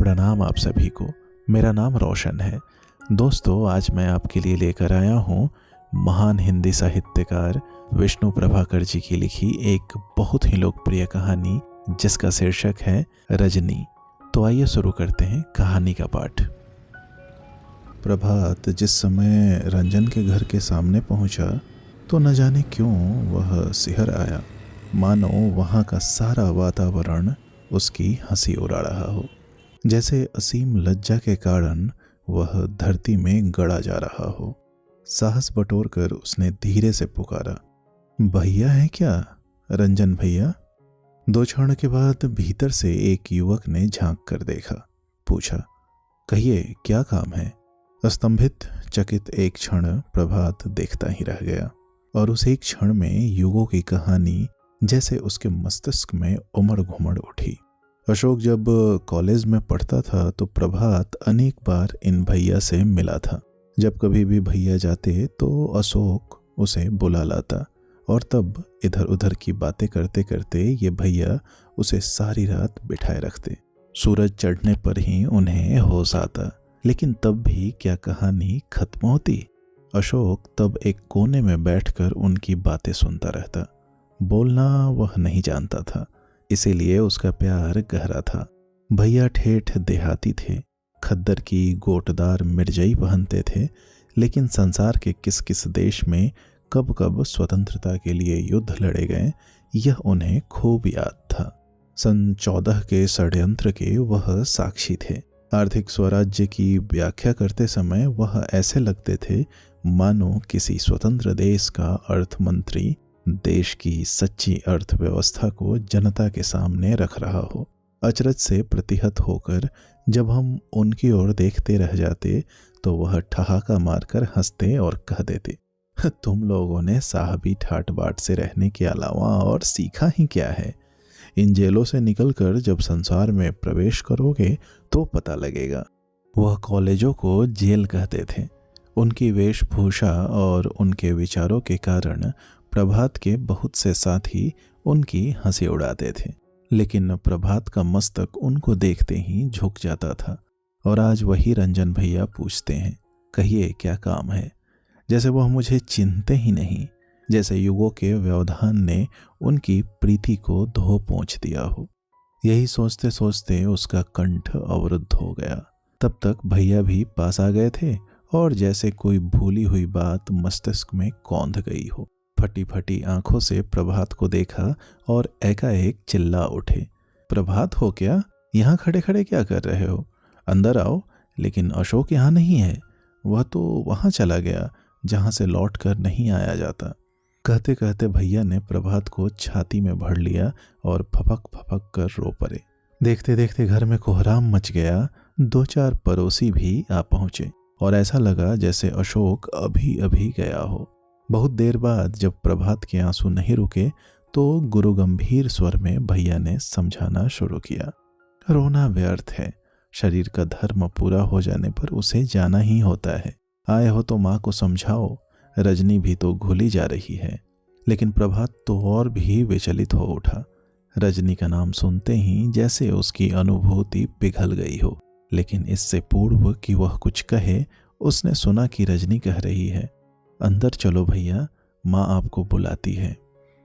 प्रणाम आप सभी को। मेरा नाम रोशन है। दोस्तों, आज मैं आपके लिए लेकर आया हूँ महान हिंदी साहित्यकार विष्णु प्रभाकर जी की लिखी एक बहुत ही लोकप्रिय कहानी जिसका शीर्षक है रजनी। तो आइए शुरू करते हैं कहानी का पाठ। प्रभात जिस समय रंजन के घर के सामने पहुंचा तो न जाने क्यों वह सिहर आया, मानो वहां का सारा वातावरण उसकी हंसी उड़ा रहा हो। जैसे असीम लज्जा के कारण वह धरती में गड़ा जा रहा हो। साहस बटोरकर उसने धीरे से पुकारा, भैया है क्या, रंजन भैया? 2 क्षण के बाद भीतर से एक युवक ने झांक कर देखा। पूछा, कहिए क्या काम है? स्तंभित चकित एक क्षण प्रभात देखता ही रह गया और उस एक क्षण में युगों की कहानी जैसे उसके मस्तिष्क में उमड़ घुमड़ उठी। अशोक जब कॉलेज में पढ़ता था तो प्रभात अनेक बार इन भैया से मिला था। जब कभी भी भैया जाते तो अशोक उसे बुला लाता और तब इधर उधर की बातें करते करते ये भैया उसे सारी रात बिठाए रखते। सूरज चढ़ने पर ही उन्हें होश आता, लेकिन तब भी क्या कहानी खत्म होती। अशोक तब एक कोने में बैठकर उनकी बातें सुनता रहता। बोलना वह नहीं जानता था, इसीलिए उसका प्यार गहरा था। भैया ठेठ देहाती थे, खद्दर की गोटदार मिर्जई पहनते थे, लेकिन संसार के किस किस देश में कब कब स्वतंत्रता के लिए युद्ध लड़े गए यह उन्हें खूब याद था। सन 14 के षड्यंत्र के वह साक्षी थे। आर्थिक स्वराज्य की व्याख्या करते समय वह ऐसे लगते थे मानो किसी स्वतंत्र देश का अर्थमंत्री देश की सच्ची अर्थव्यवस्था को जनता के सामने रख रहा हो। अचरज से प्रतिहत होकर जब हम उनकी ओर देखते रह जाते तो वह ठहाका मारकर हंसते और कह देते, तुम लोगों ने साहबी ठाट बाट से रहने के अलावा और सीखा ही क्या है? इन जेलों से निकलकर जब संसार में प्रवेश करोगे तो पता लगेगा। वह कॉलेजों को जेल कहते थे। उनकी वेशभूषा और उनके विचारों के कारण प्रभात के बहुत से साथी उनकी हंसी उड़ाते थे, लेकिन प्रभात का मस्तक उनको देखते ही झुक जाता था। और आज वही रंजन भैया पूछते हैं, कहिए क्या काम है? जैसे वह मुझे चिन्हते ही नहीं, जैसे युगों के व्यवधान ने उनकी प्रीति को धो पोंछ दिया हो। यही सोचते सोचते उसका कंठ अवरुद्ध हो गया। तब तक भैया भी पास आ गए थे और जैसे कोई भूली हुई बात मस्तिष्क में कौंध गई हो, फटी फटी आंखों से प्रभात को देखा और एकाएक चिल्ला उठे, प्रभात हो क्या? यहाँ खड़े खड़े क्या कर रहे हो? अंदर आओ। लेकिन अशोक यहाँ नहीं है, वह तो वहाँ चला गया जहाँ से लौट कर नहीं आया जाता। कहते कहते भैया ने प्रभात को छाती में भर लिया और फपक फपक कर रो पड़े। देखते देखते घर में कोहराम मच गया। 2-4 पड़ोसी भी आ पहुंचे और ऐसा लगा जैसे अशोक अभी अभी गया हो। बहुत देर बाद जब प्रभात के आंसू नहीं रुके तो गुरु गंभीर स्वर में भैया ने समझाना शुरू किया, रोना व्यर्थ है। शरीर का धर्म पूरा हो जाने पर उसे जाना ही होता है। आए हो तो माँ को समझाओ, रजनी भी तो घुली जा रही है। लेकिन प्रभात तो और भी विचलित हो उठा। रजनी का नाम सुनते ही जैसे उसकी अनुभूति पिघल गई हो। लेकिन इससे पूर्व कि वह कुछ कहे, उसने सुना कि रजनी कह रही है, अंदर चलो भैया, माँ आपको बुलाती है।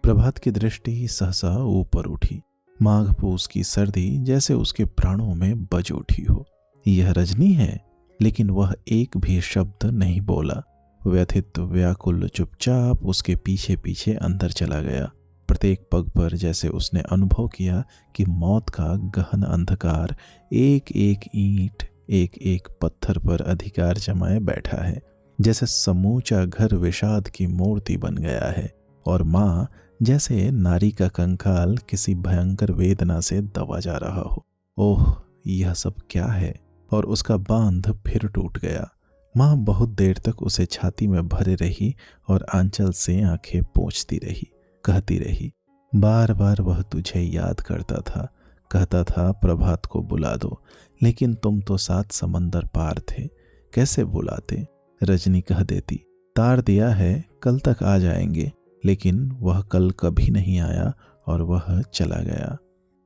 प्रभात की दृष्टि सहसा ऊपर उठी। माघ पूस की सर्दी जैसे उसके प्राणों में बज उठी हो। यह रजनी है, लेकिन वह एक भी शब्द नहीं बोला। व्यथित व्याकुल चुपचाप उसके पीछे पीछे अंदर चला गया। प्रत्येक पग पर जैसे उसने अनुभव किया कि मौत का गहन अंधकार एक एक ईंट एक एक पत्थर पर अधिकार जमाए बैठा है। जैसे समूचा घर विषाद की मूर्ति बन गया है और माँ जैसे नारी का कंकाल किसी भयंकर वेदना से दबा जा रहा हो। ओह, यह सब क्या है? और उसका बांध फिर टूट गया। माँ बहुत देर तक उसे छाती में भरे रही और आंचल से आंखें पोंछती रही, कहती रही, बार बार वह तुझे याद करता था, कहता था प्रभात को बुला दो, लेकिन तुम तो 7 समंदर पार थे, कैसे बुलाते? रजनी कह देती, तार दिया है, कल तक आ जाएंगे। लेकिन वह कल कभी नहीं आया और वह चला गया।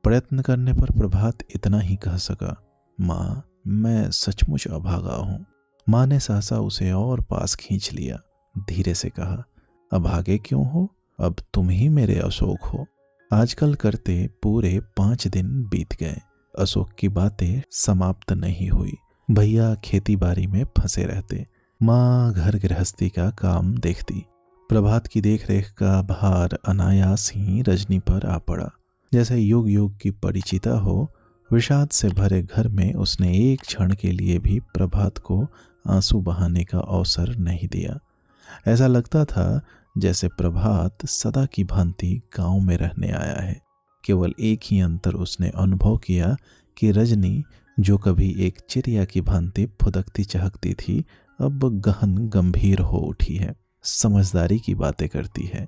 प्रयत्न करने पर प्रभात इतना ही कह सका, माँ, मैं सचमुच अभागा हूँ। माँ ने सहसा उसे और पास खींच लिया, धीरे से कहा, अभागे क्यों हो? अब तुम ही मेरे अशोक हो। आजकल करते पूरे 5 दिन बीत गए, अशोक की बातें समाप्त नहीं हुई। भैया खेती बाड़ी में फंसे रहते, माँ घर गृहस्थी का काम देखती। प्रभात की देखरेख का भार अनायास ही रजनी पर आ पड़ा। जैसे युग युग की परिचिता हो, विषाद से भरे घर में उसने एक क्षण के लिए भी प्रभात को आंसू बहाने का अवसर नहीं दिया। ऐसा लगता था जैसे प्रभात सदा की भांति गांव में रहने आया है। केवल एक ही अंतर उसने अनुभव किया कि रजनी, जो कभी एक चिड़िया की भांति फुदकती चहकती थी, अब गहन गंभीर हो उठी है, समझदारी की बातें करती है।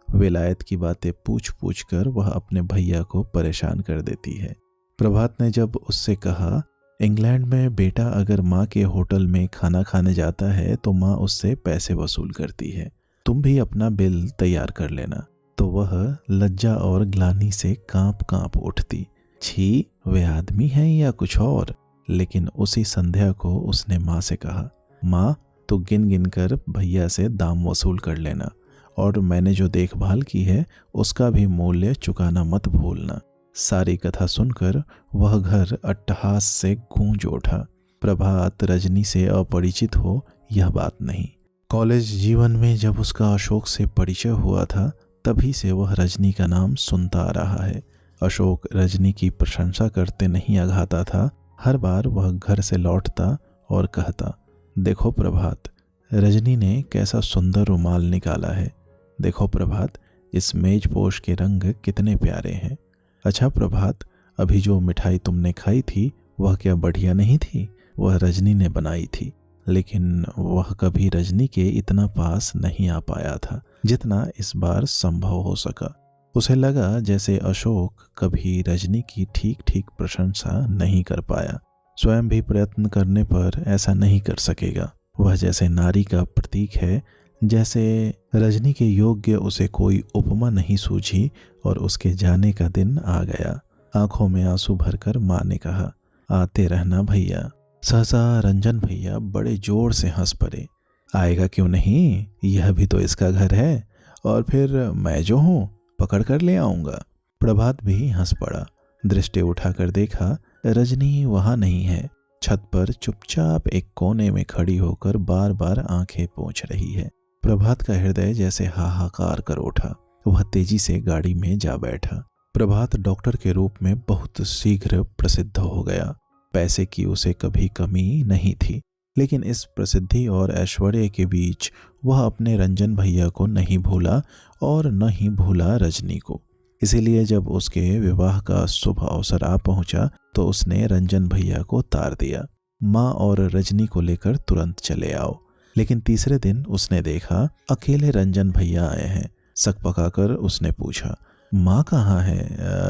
विलायत की बातें पूछ पूछ कर वह अपने भैया को परेशान कर देती है। प्रभात ने जब उससे कहा, इंग्लैंड में बेटा अगर माँ के होटल में खाना खाने जाता है तो माँ उससे पैसे वसूल करती है, तुम भी अपना बिल तैयार कर लेना, तो वह लज्जा और ग्लानि से कांप कांप उठती। छी, वे आदमी हैं या कुछ और। लेकिन उसी संध्या को उसने माँ से कहा, माँ, तो गिन गिन कर भैया से दाम वसूल कर लेना, और मैंने जो देखभाल की है उसका भी मूल्य चुकाना मत भूलना। सारी कथा सुनकर वह घर अट्टहास से गूंज उठा। प्रभात रजनी से अपरिचित हो यह बात नहीं। कॉलेज जीवन में जब उसका अशोक से परिचय हुआ था, तभी से वह रजनी का नाम सुनता आ रहा है। अशोक रजनी की प्रशंसा करते नहीं अघाता था। हर बार वह घर से लौटता और कहता, देखो प्रभात, रजनी ने कैसा सुंदर रुमाल निकाला है। देखो प्रभात, इस मेजपोश के रंग कितने प्यारे हैं। अच्छा प्रभात, अभी जो मिठाई तुमने खाई थी वह क्या बढ़िया नहीं थी? वह रजनी ने बनाई थी, लेकिन वह कभी रजनी के इतना पास नहीं आ पाया था जितना इस बार संभव हो सका। उसे लगा जैसे अशोक कभी रजनी की ठीक ठीक प्रशंसा नहीं कर पाया। स्वयं भी प्रयत्न करने पर ऐसा नहीं कर सकेगा। वह जैसे नारी का प्रतीक है, जैसे रजनी के योग्य उसे कोई उपमा नहीं सूझी और उसके जाने का दिन आ गया। आंखों में आंसू भरकर माँ ने कहा, आते रहना भैया। सहसा रंजन भैया बड़े जोर से हंस पड़े। आएगा क्यों नहीं, यह भी तो इसका घर है, और फिर मैं जो हूँ पकड़ कर ले आऊंगा। प्रभात भी हंस पड़ा। दृष्टि उठाकर देखा, रजनी वहां नहीं है। छत पर चुपचाप एक कोने में खड़ी होकर बार बार आंखें पोंछ रही है। प्रभात का हृदय जैसे हाहाकार कर उठा। वह तेजी से गाड़ी में जा बैठा। प्रभात डॉक्टर के रूप में बहुत शीघ्र प्रसिद्ध हो गया। पैसे की उसे कभी कमी नहीं थी, लेकिन इस प्रसिद्धि और ऐश्वर्य के बीच वह अपने रंजन भैया को नहीं भूला और न ही भूला रजनी को। इसीलिए जब उसके विवाह का शुभ अवसर आ पहुंचा तो उसने रंजन भैया को तार दिया, माँ और रजनी को लेकर तुरंत चले आओ। लेकिन तीसरे दिन उसने देखा अकेले रंजन भैया आए हैं। सकपकाकर उसने पूछा, माँ कहाँ है,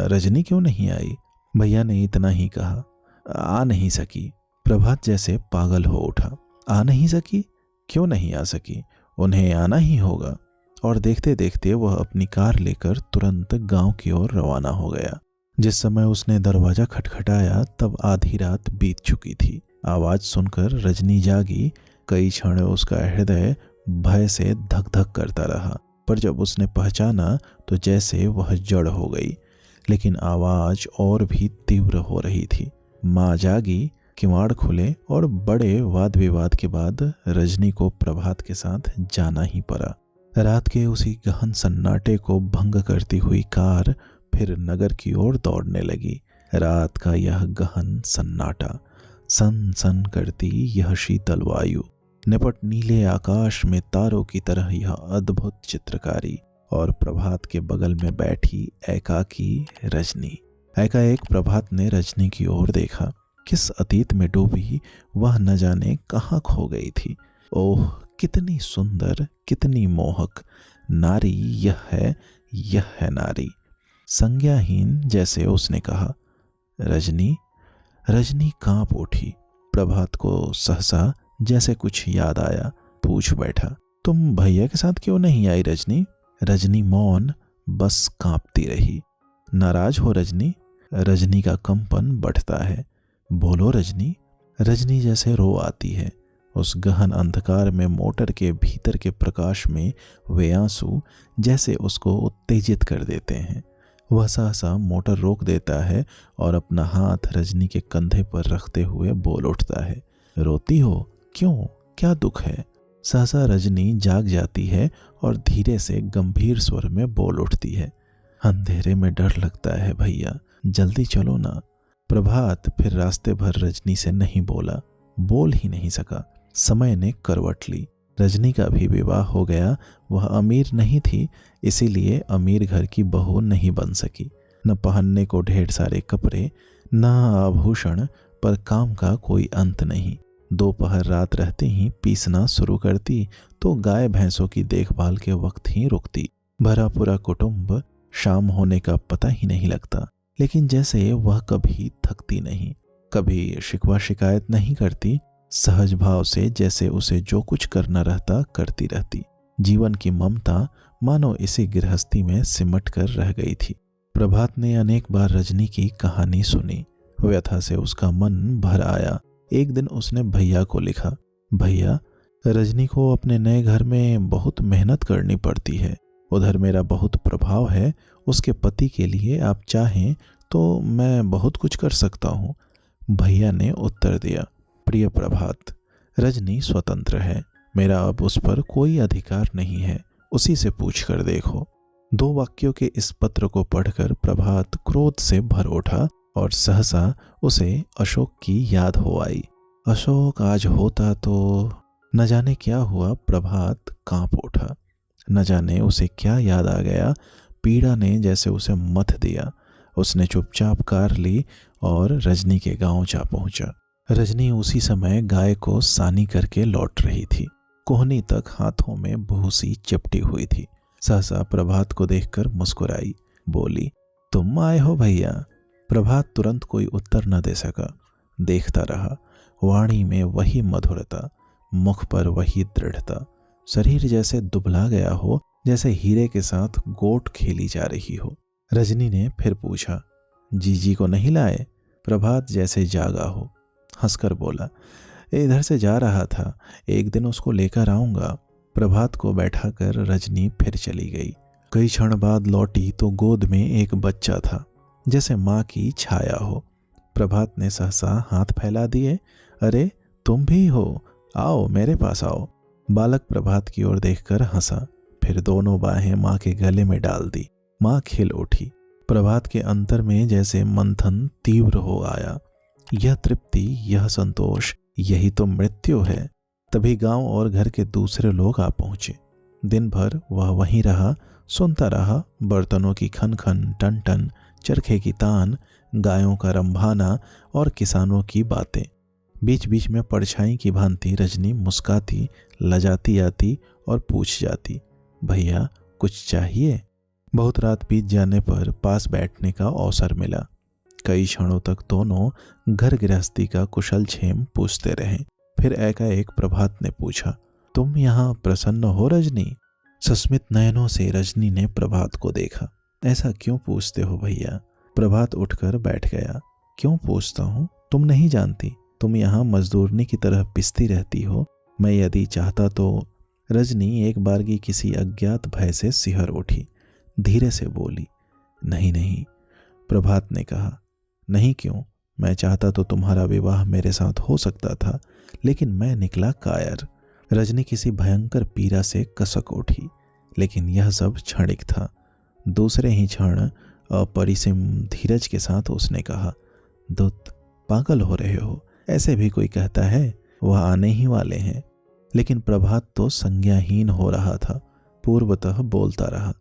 रजनी क्यों नहीं आई? भैया ने इतना ही कहा, आ नहीं सकी। प्रभात जैसे पागल हो उठा। आ नहीं सकी? क्यों नहीं आ सकी? उन्हें आना ही होगा। और देखते देखते वह अपनी कार लेकर तुरंत गांव की ओर रवाना हो गया। जिस समय उसने दरवाजा खटखटाया तब आधी रात बीत चुकी थी। आवाज सुनकर रजनी जागी। कई क्षण उसका हृदय भय से धक धक करता रहा, पर जब उसने पहचाना तो जैसे वह जड़ हो गई। लेकिन आवाज और भी तीव्र हो रही थी। माँ जागी, किवाड़ खुले और बड़े वाद विवाद के बाद रजनी को प्रभात के साथ जाना ही पड़ा। रात के उसी गहन सन्नाटे को भंग करती हुई कार फिर नगर की ओर दौड़ने लगी। रात का यह गहन सन्नाटा, सन सन करती यह शीतल वायु, निपट नीले आकाश में तारों की तरह यह अद्भुत चित्रकारी, और प्रभात के बगल में बैठी एकाकी रजनी। एकाएक प्रभात ने रजनी की ओर देखा। किस अतीत में डूबी वह न जाने कहाँ खो गई थी। ओह, कितनी सुंदर, कितनी मोहक नारी यह है नारी। संज्ञाहीन जैसे उसने कहा, रजनी। रजनी कांप उठी। प्रभात को सहसा जैसे कुछ याद आया, पूछ बैठा, तुम भैया के साथ क्यों नहीं आई रजनी? रजनी मौन, बस कांपती रही। नाराज हो रजनी? रजनी का कंपन बढ़ता है। बोलो रजनी। रजनी जैसे रो आती है। उस गहन अंधकार में मोटर के भीतर के प्रकाश में वे आंसू जैसे उसको उत्तेजित कर देते हैं। वह सहसा मोटर रोक देता है और अपना हाथ रजनी के कंधे पर रखते हुए बोल उठता है, रोती हो क्यों, क्या दुख है? सहसा रजनी जाग जाती है और धीरे से गंभीर स्वर में बोल उठती है, अंधेरे में डर लगता है भैया, जल्दी चलो ना। प्रभात फिर रास्ते भर रजनी से नहीं बोला, बोल ही नहीं सका। समय ने करवट ली। रजनी का भी विवाह हो गया। वह अमीर नहीं थी, इसीलिए अमीर घर की बहू नहीं बन सकी। न पहनने को ढेर सारे कपड़े, न आभूषण, पर काम का कोई अंत नहीं। दोपहर रात रहते ही पीसना शुरू करती तो गाय भैंसों की देखभाल के वक्त ही रुकती। भरा पूरा कुटुंब, शाम होने का पता ही नहीं लगता। लेकिन जैसे वह कभी थकती नहीं, कभी शिकवा शिकायत नहीं करती। सहज भाव से जैसे उसे जो कुछ करना रहता करती रहती। जीवन की ममता मानो इसी गृहस्थी में सिमट कर रह गई थी। प्रभात ने अनेक बार रजनी की कहानी सुनी। व्यथा से उसका मन भर आया। एक दिन उसने भैया को लिखा, भैया, रजनी को अपने नए घर में बहुत मेहनत करनी पड़ती है। उधर मेरा बहुत प्रभाव है। उसके पति के लिए आप चाहें तो मैं बहुत कुछ कर सकता हूँ। भैया ने उत्तर दिया, प्रिय प्रभात, रजनी स्वतंत्र है। मेरा अब उस पर कोई अधिकार नहीं है। उसी से पूछ कर देखो। 2 वाक्यों के इस पत्र को पढ़कर प्रभात क्रोध से भर उठा और सहसा उसे अशोक की याद हो आई। अशोक आज होता तो। न जाने क्या हुआ, प्रभात कांप उठा। न जाने उसे क्या याद आ गया। पीड़ा ने जैसे उसे मथ दिया। उसने चुपचाप कार ली और रजनी के गांव जा पहुंचा। रजनी उसी समय गाय को सानी करके लौट रही थी। कोहनी तक हाथों में भूसी चिपटी हुई थी। सहसा प्रभात को देखकर मुस्कुराई, बोली, तुम आए हो भैया? प्रभात तुरंत कोई उत्तर न दे सका। देखता रहा। वाणी में वही मधुरता, मुख पर वही दृढ़ता। शरीर जैसे दुबला गया हो, जैसे हीरे के साथ गोट खेली जा रही हो। रजनी ने फिर पूछा, जीजी को नहीं लाए? प्रभात जैसे जागा हो, हंसकर बोला, इधर से जा रहा था, एक दिन उसको लेकर आऊंगा। प्रभात को बैठाकर रजनी फिर चली गई। कई क्षण बाद लौटी तो गोद में एक बच्चा था, जैसे माँ की छाया हो। प्रभात ने सहसा हाथ फैला दिए, अरे तुम भी हो, आओ मेरे पास आओ। बालक प्रभात की ओर देखकर हंसा, फिर दोनों बाहें माँ के गले में डाल दी। माँ खिल उठी। प्रभात के अंतर में जैसे मंथन तीव्र हो आया। यह तृप्ति, यह संतोष, यही तो मृत्यु है। तभी गांव और घर के दूसरे लोग आ पहुंचे। दिन भर वह वहीं रहा, सुनता रहा। बर्तनों की खन खन, टन टन, चरखे की तान, गायों का रंभाना और किसानों की बातें। बीच बीच में परछाई की भांति रजनी मुस्काती, लजाती आती और पूछ जाती, भैया कुछ चाहिए? बहुत रात बीत जाने पर पास बैठने का अवसर मिला। कई क्षणों तक दोनों घर गृहस्थी का कुशल क्षेम पूछते रहे। फिर एकाएक प्रभात ने पूछा, तुम यहाँ प्रसन्न हो रजनी? सस्मित नयनों से रजनी ने प्रभात को देखा। ऐसा क्यों पूछते हो भैया? प्रभात उठकर बैठ गया। क्यों पूछता हूँ? तुम नहीं जानती, तुम यहाँ मजदूरनी की तरह पिसती रहती हो। मैं यदि चाहता तो। रजनी एक बारगी किसी अज्ञात भय से सिहर उठी। धीरे से बोली, नहीं नहीं। प्रभात ने कहा, नहीं क्यों? मैं चाहता तो तुम्हारा विवाह मेरे साथ हो सकता था, लेकिन मैं निकला कायर। रजनी किसी भयंकर पीड़ा से कसक उठी, लेकिन यह सब क्षणिक था। दूसरे ही क्षण अपरिसीम धीरज के साथ उसने कहा, दूत, पागल हो रहे हो, ऐसे भी कोई कहता है? वह आने ही वाले हैं। लेकिन प्रभात तो संज्ञाहीन हो रहा था। पूर्वतः बोलता रहा,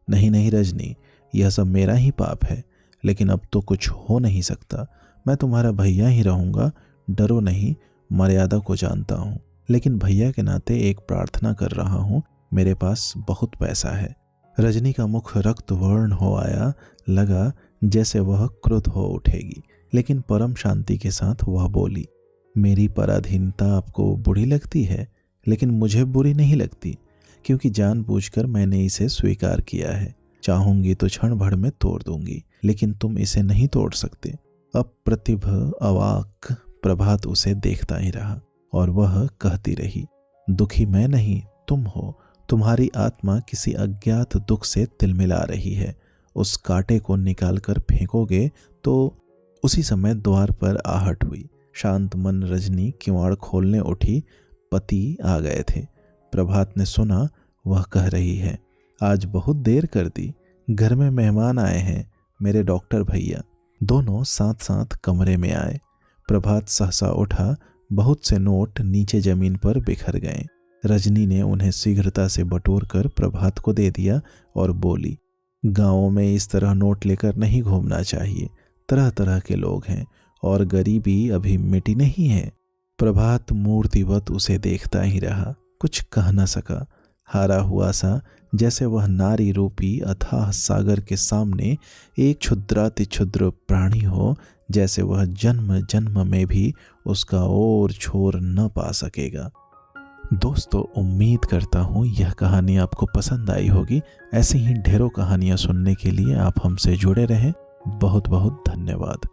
नहीं नहीं रजनी, यह सब मेरा ही पाप है, लेकिन अब तो कुछ हो नहीं सकता। मैं तुम्हारा भैया ही रहूंगा, डरो नहीं, मर्यादा को जानता हूँ। लेकिन भैया के नाते एक प्रार्थना कर रहा हूँ, मेरे पास बहुत पैसा है। रजनी का मुख रक्त वर्ण हो आया। लगा जैसे वह क्रुद्ध हो उठेगी, लेकिन परम शांति के साथ वह बोली, मेरी पराधीनता आपको बुरी लगती है, लेकिन मुझे बुरी नहीं लगती, क्योंकि जानबूझकर मैंने इसे स्वीकार किया है। चाहूंगी तो क्षण भर में तोड़ दूंगी, लेकिन तुम इसे नहीं तोड़ सकते। अप्रतिभ अवाक प्रभात उसे देखता ही रहा और वह कहती रही, दुखी मैं नहीं तुम हो, तुम्हारी आत्मा किसी अज्ञात दुख से तिलमिला रही है। उस कांटे को निकालकर फेंकोगे तो। उसी समय द्वार पर आहट हुई। शांत मन रजनी किवाड़ खोलने उठी। पति आ गए थे। प्रभात ने सुना वह कह रही है, आज बहुत देर कर दी, घर में मेहमान आए हैं, मेरे डॉक्टर भैया। दोनों साथ साथ कमरे में आए। प्रभात सहसा उठा। बहुत से नोट नीचे जमीन पर बिखर गए। रजनी ने उन्हें शीघ्रता से बटोर कर प्रभात को दे दिया और बोली, गांवों में इस तरह नोट लेकर नहीं घूमना चाहिए। तरह तरह के लोग हैं और गरीबी अभी मिटी नहीं है। प्रभात मूर्तिवत उसे देखता ही रहा, कुछ कह न सका। हारा हुआ सा, जैसे वह नारी रूपी अथाह सागर के सामने एक क्षुद्रातिक्षुद्र प्राणी हो, जैसे वह जन्म जन्म में भी उसका और छोर न पा सकेगा। दोस्तों, उम्मीद करता हूँ यह कहानी आपको पसंद आई होगी। ऐसी ही ढेरों कहानियाँ सुनने के लिए आप हमसे जुड़े रहें। बहुत बहुत धन्यवाद।